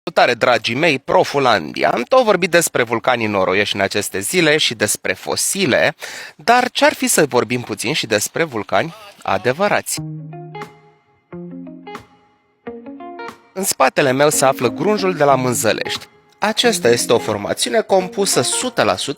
Salutare, dragii mei, Profulandia. Am tot vorbit despre vulcanii noroioși în aceste zile și despre fosile, dar ce-ar fi să vorbim puțin și despre vulcani adevărați? În spatele meu se află grunjul de la Mânzălești. Acesta este o formațiune compusă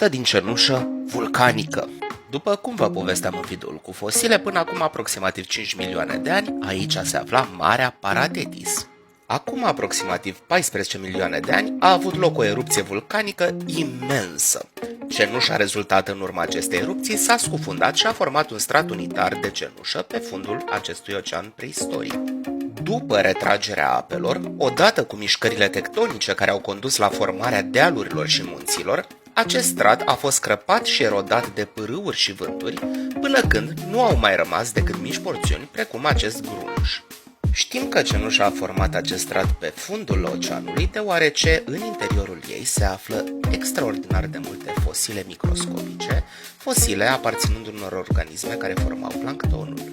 100% din cenușă vulcanică. După cum vă povesteam în videoul cu fosile, până acum aproximativ 5 milioane de ani, aici se afla Marea Paratetis. Acum aproximativ 14 milioane de ani a avut loc o erupție vulcanică imensă. Cenușa rezultată în urma acestei erupții s-a scufundat și a format un strat unitar de cenușă pe fundul acestui ocean preistoric. După retragerea apelor, odată cu mișcările tectonice care au condus la formarea dealurilor și munților, acest strat a fost crăpat și erodat de pârâuri și vânturi, până când nu au mai rămas decât mici porțiuni precum acest grunj. Știm că cenușa a format acest strat pe fundul oceanului, deoarece în interiorul ei se află extraordinar de multe fosile microscopice, fosile aparținând unor organisme care formau planctonul.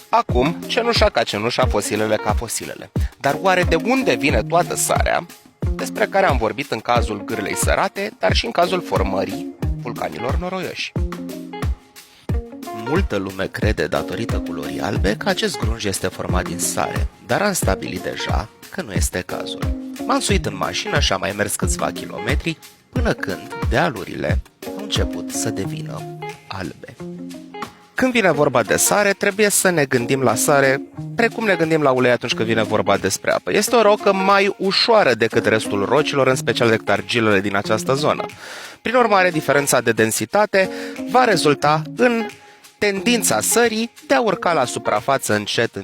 Acum, cenușa ca cenușa, fosilele ca fosilele. Dar oare de unde vine toată sarea, despre care am vorbit în cazul Gârlei Sărate, dar și în cazul formării vulcanilor noroioși? Multă lume crede, datorită culorii albe, că acest grunj este format din sare, dar am stabilit deja că nu este cazul. M-am suit în mașină și am mai mers câțiva kilometri, până când dealurile au început să devină albe. Când vine vorba de sare, trebuie să ne gândim la sare precum ne gândim la ulei atunci când vine vorba despre apă. Este o rocă mai ușoară decât restul rocilor, în special decât argilele din această zonă. Prin urmare, diferența de densitate va rezulta în tendința sării de a urca la suprafață încet,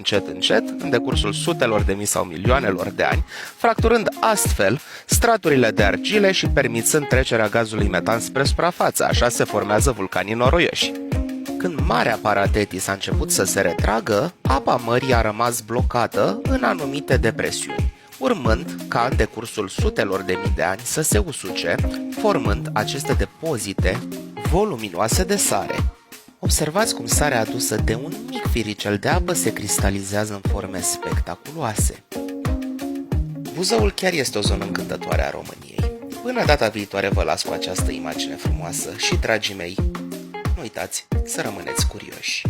în decursul sutelor de mii sau milioanelor de ani, fracturând astfel straturile de argile și permițând trecerea gazului metan spre suprafață. Așa se formează vulcanii noroioși. Când Marea Paratetis a început să se retragă, apa mării a rămas blocată în anumite depresiuni, urmând ca în decursul sutelor de mii de ani să se usuce, formând aceste depozite voluminoase de sare. Observați cum sarea adusă de un mic firicel de apă se cristalizează în forme spectaculoase. Buzăul chiar este o zonă încântătoare a României. Până data viitoare vă las cu această imagine frumoasă și, dragii mei, nu uitați să rămâneți curioși.